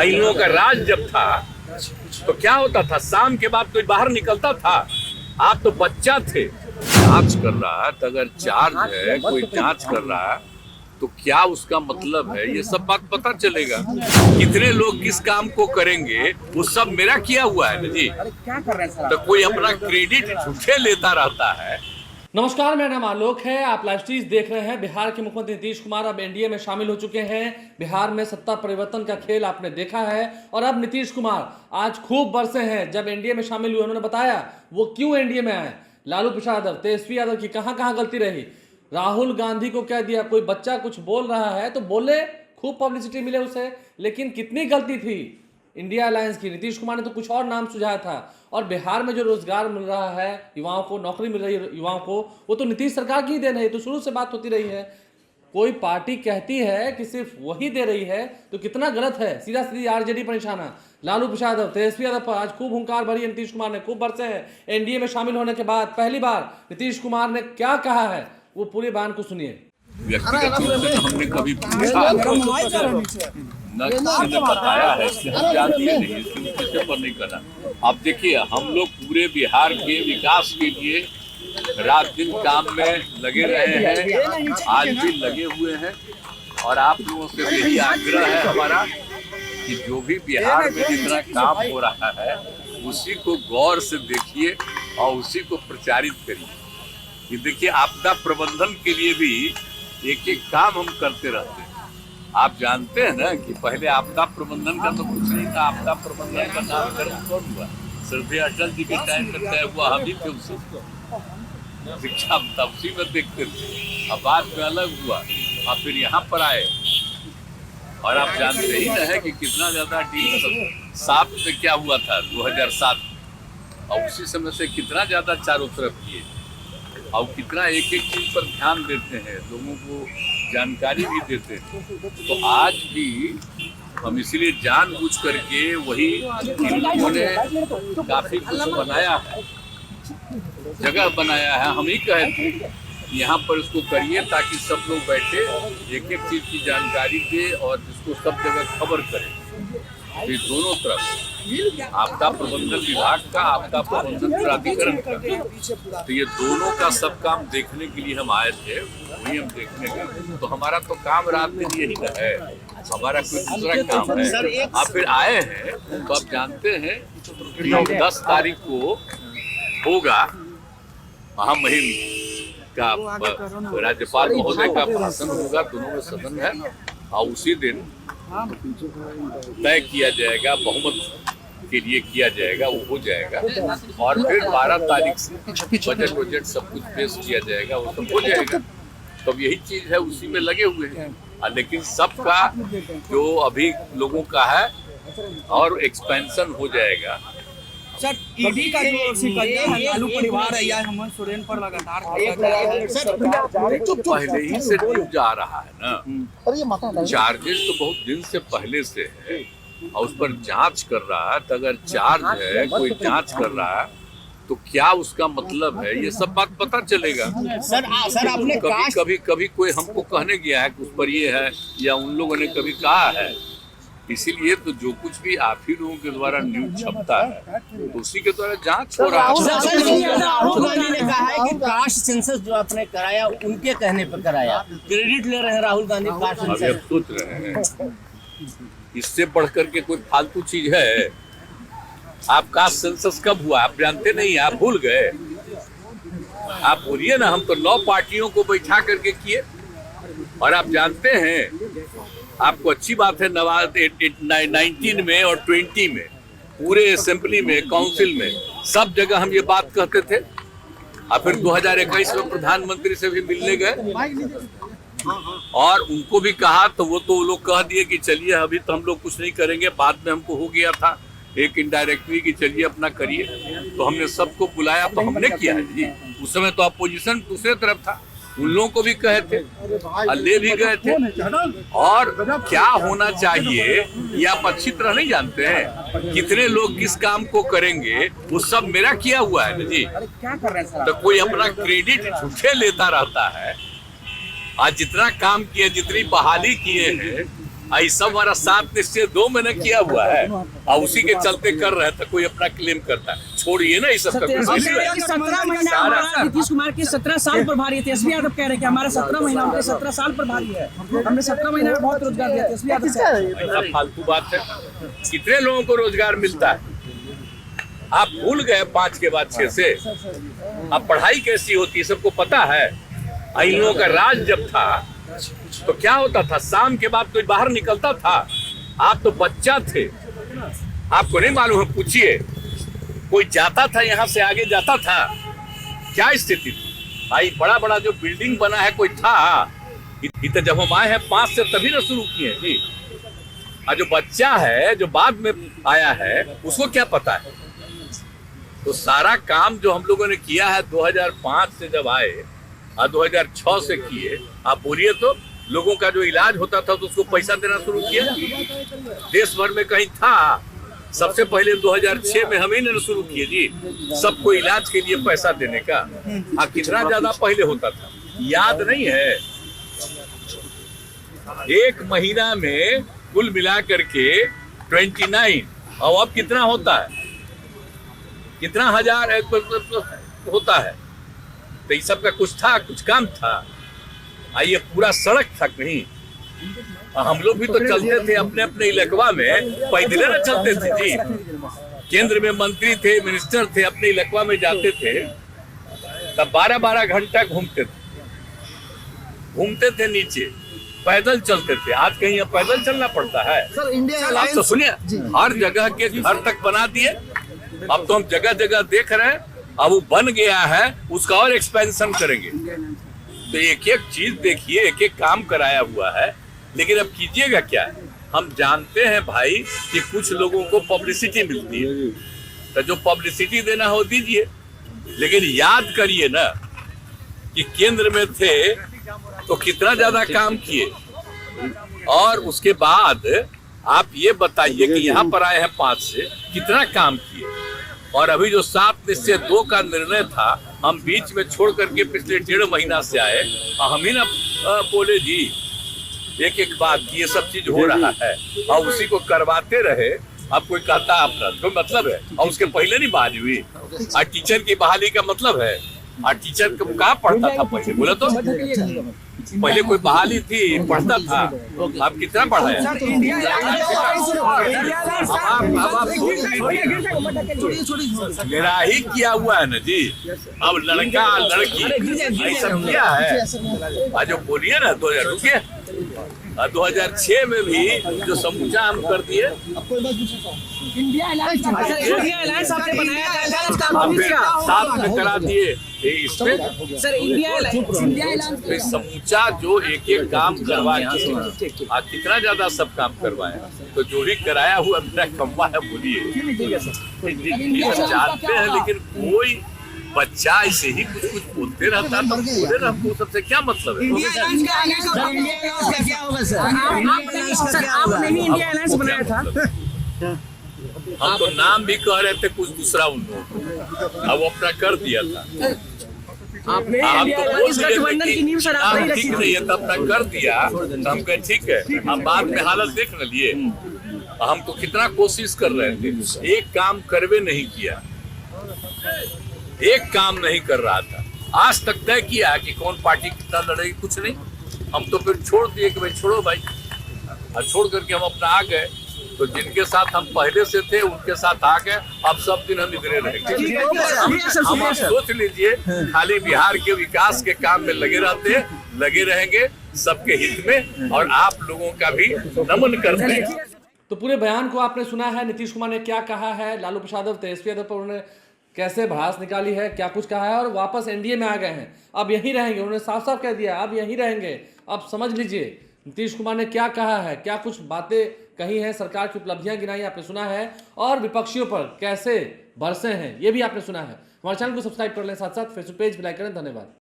इन लोगों का राज जब था तो क्या होता था, शाम के बाद कोई बाहर निकलता था? आप तो बच्चा थे। जांच कर रहा है तो अगर चार्ज है, कोई जांच कर रहा है तो क्या उसका मतलब है, ये सब बात पता चलेगा। कितने लोग किस काम को करेंगे वो सब मेरा किया हुआ है ना जी। क्या कर रहे हैं सर? तो कोई अपना क्रेडिट झूठे लेता रहता है। नमस्कार, मेरा नाम आलोक है। आप लाइव स्ट्रीम देख रहे हैं। बिहार के मुख्यमंत्री नीतीश कुमार अब एनडीए में शामिल हो चुके हैं। बिहार में सत्ता परिवर्तन का खेल आपने देखा है और अब नीतीश कुमार आज खूब बरसे हैं। जब एनडीए में शामिल हुए उन्होंने बताया वो क्यों एनडीए में आए। लालू प्रसाद यादव, तेजस्वी यादव की कहां गलती रही, राहुल गांधी को कह दिया कोई बच्चा कुछ बोल रहा है तो बोले, खूब पब्लिसिटी मिले उसे, लेकिन कितनी गलती थी इंडिया अलायंस की। नीतीश कुमार ने तो कुछ और नाम सुझाया था। और बिहार में जो रोजगार मिल रहा है युवाओं को, नौकरी मिल रही है युवाओं को, वो तो नीतीश सरकार की ही देन है। तो शुरू से बात होती रही है। कोई पार्टी कहती है कि सिर्फ वही दे रही है तो कितना गलत है। सीधा सीधी आरजेडी पर निशाना। लालू प्रसाद यादव, तेजस्वी यादव पर आज खूब हुंकार भरी है नीतीश कुमार ने। खूब बरसे हैं। एनडीए में शामिल होने के बाद पहली बार नीतीश कुमार ने क्या कहा है वो पूरे बयान को सुनिए। व्यक्तिगत रूप से हमने कभी ने बताया है, इसलिए हम जानते नहीं, इसलिए किसी पर नहीं करना। अब देखिए, हम लोग पूरे बिहार के विकास के लिए रात दिन काम में लगे रहे हैं, आज भी लगे हुए हैं। और आप लोगों से यही आग्रह है हमारा कि जो भी बिहार में जितना काम हो रहा है उसी को गौर से देखिए और उसी को प्रचारित करिए। ये देखिए, आपदा प्रबंधन के लिए भी एक एक काम हम करते रहते हैं। आप जानते हैं ना कि पहले आपदा प्रबंधन का तो कुछ नहीं था। आपदा प्रबंधन का नामकरण कौन हुआ? सिर्फ अटल जी के टाइम में तय हुआ, हम ही थे उसी शिक्षा तब उसी में देखते थे। अब बाद में अलग हुआ और फिर यहाँ पर आए। और आप जानते ही ना है कि कितना ज्यादा डील 7 में क्या हुआ था 2007, और उसी समय से कितना ज्यादा चारों तरफ किए और कितना एक एक चीज पर ध्यान देते हैं, लोगों को जानकारी भी देते हैं। तो आज भी हम इसलिए जानबूझ करके वही इन लोगों ने काफी कुछ बनाया है, जगह बनाया है। हम ही कहे थे यहाँ पर इसको करिए ताकि सब लोग बैठे एक एक चीज की जानकारी दे और इसको सब जगह खबर करें। ये दोनों तरफ आपदा प्रबंधन विभाग का, आपदा प्रबंधन प्राधिकरण का, तो ये दोनों का सब काम देखने के लिए हम आए थे। वही हम देखने गए। तो हमारा तो काम रात दिन यही ना है, हमारा कोई दूसरा काम है। आप फिर आए हैं तो आप जानते हैं कि 10 तारीख को होगा महामहिम का राज्यपाल महोदय का भाषण होगा, दोनों में सदन है। और उसी दिन तय किया जाएगा, बहुमत के लिए किया जाएगा, वो हो जाएगा। और फिर 12 तारीख से बजट सब कुछ पेश किया जाएगा, वो सब हो जाएगा। तो यही चीज है, उसी में लगे हुए हैं। लेकिन सबका जो अभी लोगों का है और एक्सपेंशन हो जाएगा। सर, ईडी का जो शिकंजा है लालू परिवार है या हेमंत सोरेन पर लगातार पहले ही से न्यूज आ रहा है ना। चार्जेस तो बहुत दिन से पहले से है और उस पर जांच कर रहा है। तो अगर चार्ज है, कोई जांच कर रहा है तो क्या उसका मतलब है, ये सब बात पता चलेगा। सर आपने कभी कोई हमको कहने गया है कि उस पर ये है, या उन लोगों ने कभी कहा है। इसीलिए तो जो कुछ भी आप ही लोगों के द्वारा न्यूज छपता है तो उसी के द्वारा जांच हो रहा है। राहुल गांधी ने कहा है कि कास्ट सेंसस जो आपने कराया उनके कहने पर कराया, क्रेडिट ले रहे हैं राहुल गांधी कास्ट अभी अब सोच रहे हैं, इससे बढ़ करके कोई फालतू चीज है? आप कास्ट सेंसस कब हुआ आप जानते नहीं, आप भूल गए। आप बोलिए ना, हम तो 9 पार्टियों को बैठा करके किए। और आप जानते हैं, आपको अच्छी बात है, 19 में और 20 में पूरे असेंबली में, काउंसिल में, सब जगह हम ये बात कहते थे। और फिर 2021 में प्रधानमंत्री से भी मिलने गए और उनको भी कहा, तो वो लोग कह दिए कि चलिए अभी तो हम लोग कुछ नहीं करेंगे, बाद में हमको हो गया था एक इनडायरेक्टली कि चलिए अपना करिए। तो हमने सबको बुलाया, तो हमने किया है जी। उस समय तो अपोजिशन दूसरे तरफ था, उन लोगों को भी कहे थे, ले भी गए थे। और क्या होना चाहिए ये आप अच्छी तरह नहीं जानते हैं। कितने लोग किस काम को करेंगे वो सब मेरा किया हुआ है ना जी। क्या कर रहे हैं सर? तो कोई अपना क्रेडिट झूठे लेता रहता है। आज जितना काम किए, जितनी बहाली किए हैं, आई सब हमारा 7 निश्चय 2 में न किया हुआ है और उसी के चलते कर रहे थे। कोई अपना क्लेम करता है, छोड़िए ना इस सब का। 17 महीना हमारा नीतीश कुमार के 17 साल पर भारी है। तेजस्वी यादव कह रहे हैं कि हमारा 17 महीना उनके 17 साल पर भारी है। हमने 17 महीने में बहुत रोजगार दिया। तेजस्वी यादव कह रहे हैं ऐसा फालतू बात है। कितने लोगों को रोजगार मिलता है? आप भूल गए 5 के बाद 6 से। अब पढ़ाई कैसी होती है सबको पता है। इन लोगों का राज जब था तो क्या होता था, शाम के बाद कोई बाहर निकलता था। आप तो बच्चा थे, आपको नहीं मालूम है, पूछिए। कोई जाता था यहाँ से आगे जाता था, क्या स्थिति थी भाई? बड़ा बड़ा जो बिल्डिंग बना है कोई था? इतना जब हम आए हैं 5 से तभी ना शुरू किए जी। और जो बच्चा है जो बाद में आया है उसको क्या पता है? तो सारा काम जो हम लोगों ने किया है 2005 से जब आए और 2006 से किए, आप बोलिए तो लोगों का जो इलाज होता था तो उसको पैसा देना शुरू किया। देश भर में कहीं था? सबसे पहले 2006 में हम ही ने शुरू किए जी, सबको इलाज के लिए पैसा देने का। कितना ज्यादा पहले होता था याद नहीं है? 1 महीना में कुल मिला करके 29, और अब कितना होता है? कितना हजार होता है? तो इस सब का कुछ था, कुछ काम था। आइए पूरा सड़क था कहीं। हम लोग भी तो चलते थे अपने अपने इलाकवा में, पैदल न चलते थे जी। केंद्र में मंत्री थे, मिनिस्टर थे, अपने इलाकवा में जाते थे तब 12-12 घंटा घूमते थे नीचे, पैदल चलते थे। आज कहीं अब पैदल चलना पड़ता है? सर इंडिया आप तो सुनिए, हर जगह के घर तक बना दिए। अब तो हम जगह जगह देख रहे हैं, अब वो बन गया है, उसका और एक्सपेंशन करेंगे। तो एक एक चीज देखिए, एक एक काम कराया हुआ है, लेकिन अब कीजिएगा क्या? हम जानते हैं भाई कि कुछ लोगों को पब्लिसिटी मिलती है, तो जो पब्लिसिटी देना हो दीजिए, लेकिन याद करिए ना कि केंद्र में थे तो कितना ज्यादा काम किए, और उसके बाद आप ये बताइए कि यहाँ पर आए हैं 5 से कितना काम किए। और अभी जो 7 निश्चय 2 का निर्णय था, हम बीच में छोड़ करके पिछले 1.5 महीना से आए, हम ही ना बोले जी एक एक बात की ये सब चीज हो रहा है और उसी को करवाते रहे। अब कोई कहता है अपना कोई मतलब है, और उसके पहले नहीं बहाली हुई। और टीचर की बहाली का मतलब है, और टीचर कहाँ पढ़ता था पहले? बोले तो पहले कोई बहाली थी, पढ़ता था। आप कितना पढ़ा है? मेरा ही किया हुआ है ना जी। अब लड़का लड़की ऐसा किया है। आज जो बोलिए ना 2006 में भी जो समूचा हम कर दिए। इंडिया अलायंस आपने बनाया था, साथ में करा दिए इसमें। सर इंडिया अलायंस समूचा जो एक एक काम करवा के कितना ज्यादा सब काम करवाया, तो जो भी कराया हुआ मेरा कमवा है बोलिए। जानते हैं, लेकिन कोई बच्चा ऐसे ही कुछ कुछ बोलते रहता है, तो बोले ना, हमको सबसे क्या मतलब है? आपने ही इंडिया अलायंस बनाया था। हम तो नाम भी कह रहे थे कुछ दूसरा उन लोगों को, अब वो अपना कर दिया था। आपने गठबंधन की नींव सर ठीक नहीं है, तब तक कर दिया तो हम कहे ठीक है। हम बाद में हालत देख न लिए। हम तो कितना कोशिश कर रहे थे, एक काम करवे नहीं किया, एक काम नहीं कर रहा था। आज तक तय किया कि कौन पार्टी कितना लड़ेगी, कुछ नहीं। हम तो फिर छोड़ दिए कि भाई छोड़ो भाई, और छोड़ करके हम अपना आ गए। तो जिनके साथ हम पहले से थे उनके साथ आ गए। अब सब दिन हम इधरे रहेंगे। हम सोच लीजिए, खाली बिहार के विकास के काम में लगे रहते हैं, लगे रहेंगे सबके हित में, और आप लोगों का भी नमन करते हैं। तो पूरे बयान को आपने सुना है, नीतीश कुमार ने क्या कहा है, लालू प्रसाद और तेजस्वी यादव पर उन्होंने कैसे भड़ास निकाली है, क्या कुछ कहा है, और वापस एनडीए में आ गए हैं, अब यहीं रहेंगे। उन्होंने साफ साफ कह दिया अब यहीं रहेंगे। अब समझ लीजिए नीतीश कुमार ने क्या कहा है, क्या कुछ बातें कही हैं, सरकार की उपलब्धियां गिनाई आपने सुना है, और विपक्षियों पर कैसे बरसे हैं ये भी आपने सुना है। हमारे चैनल को सब्सक्राइब कर लें, साथ साथ फेसबुक पेज भी लाइक करें। धन्यवाद।